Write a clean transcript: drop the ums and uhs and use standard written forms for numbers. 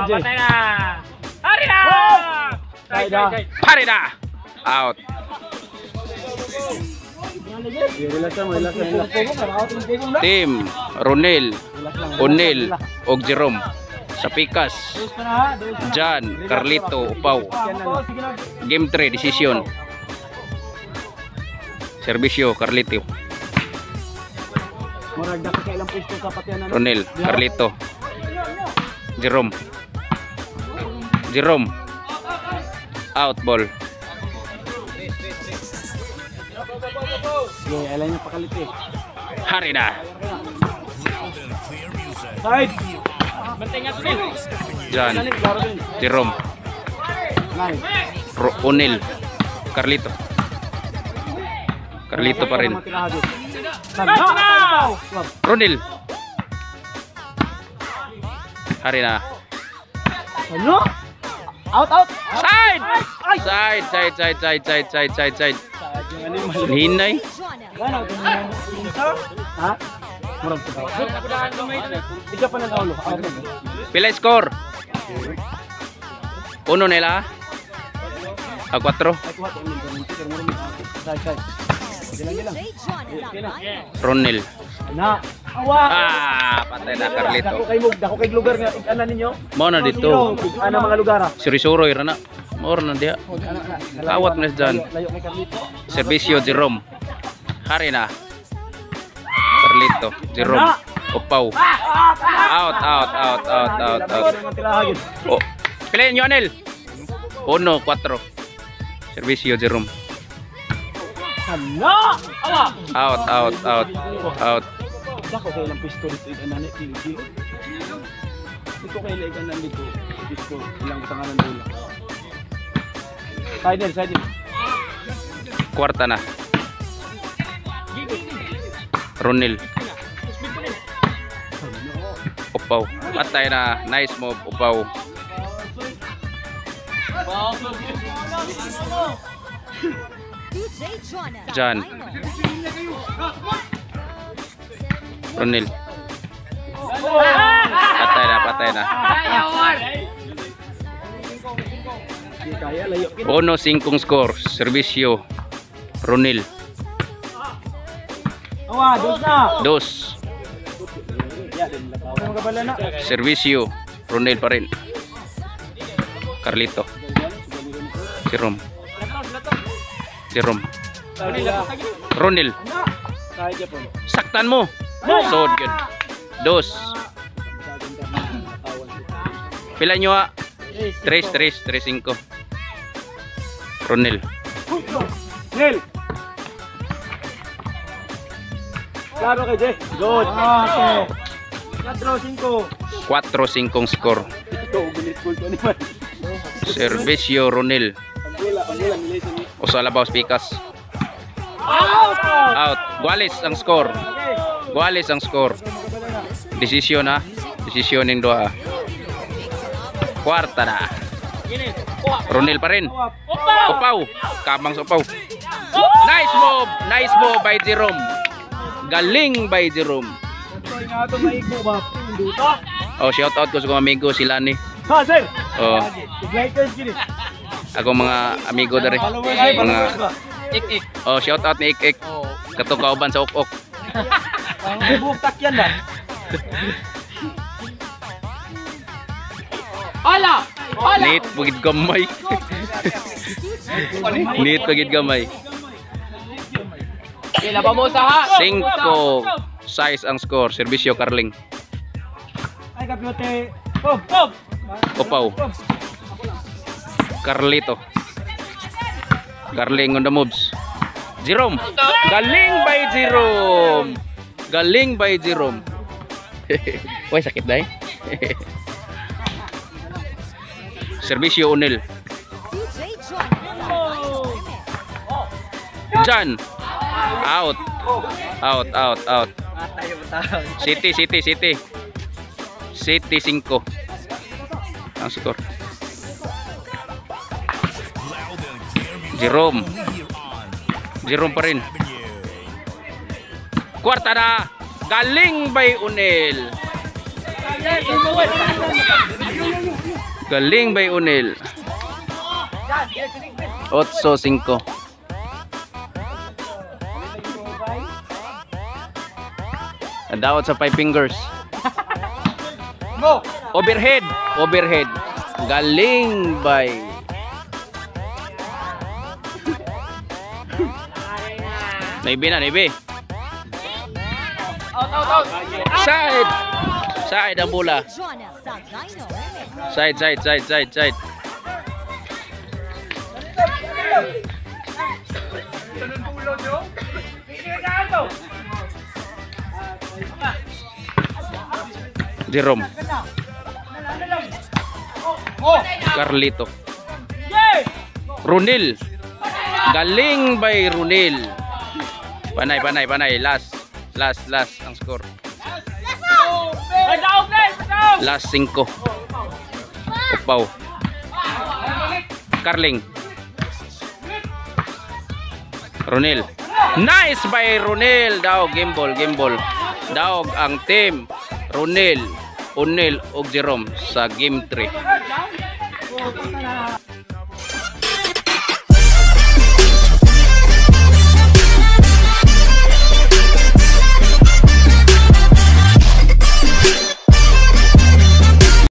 Patay na! Harina! Harina! Out. Team Ronel, Unil, og Jerome. Sa pikas, Jan, Carlito, Upaw. Game 3, decision. Servisyo, Carlito. Ronel, Carlito. Jerome. Jerome. Out ball. Harina. Jan, Jerome, Unil, Carlito. Carlito pa rin. Ronel. Harina. Ano? Out! Side! Side. Hinay. Ha? Pila score? 1 nila. 4. Ronel. Patay na Carlito. Dako kay lugar nga ana ninyo. Mo na dito. Ana mga lugar. Suri-suroy ra na. More na dia. Kawat na dyan. Layo kay Carlito. Servisyo Jerome. Harina. Carlito. Jerome. Upaw. Out. Oh. Piliin nyo, Anel. 1-4. Servisyo Jerome. Out. Dako kay ilang pistol ito inani dito. Dito kay ilang dito. Pistol ilang tanganan dula. Side. Kwarta na. Ronel. Upaw. Patay na. Nice move. Upaw. Jan. Ronel. Patay na. 1-5 score. Servisyo Ronel. Dos. Servisyo Ronel pa rin. Carlito. Jerome. Ronel. Saktan mo. So good. Dos. Pila nyo ha? 3-5. Ronel. Claro kay Jay. Good. 4-5 score. Servisyo Ronel. Usalabaw pikas. Out. Gualis ang score. Desisyon ha. Desisyon ng doa. Kwarta na. Ronel pa rin. Upaw. Kamang sa Upaw. Nice move by Jerome. Galing by Jerome. Oh, shout out ko sa mga amigo sila ni. Ha, sir. Oh. Ako mga amigo dari. Mga Ik. Oh, shout out ni Ik. Katong kauban sa Ok. Bubuktak yan ba? Hala! Neat pagid gamay. Neat pagid gamay. Kila pa mo sa ha? 5-6 ang score. Servisyo Carling. Ay kapyote. Upaw. Carlito. Carling on the moves. Jerome. Galing by Jerome. Why sakit dai? Servisyo Unil. Jan. Out. City 5 ang score. Jerome pa rin. Kwarta na. Galing by Unil. Galing by Unil. 8-5. Nadaot sa 5 fingers. Overhead. Overhead. Galing by Naibi na, Naibi. Side. Side ang bola. Side. Jerome. Carlito. Runil. Galing by Runil. Panay. Last ang score. Last 5. Upaw. Carling. Runil. Nice by Runil. Daog game ball. Daog ang team Runil, Unil ug Jerome sa game 3.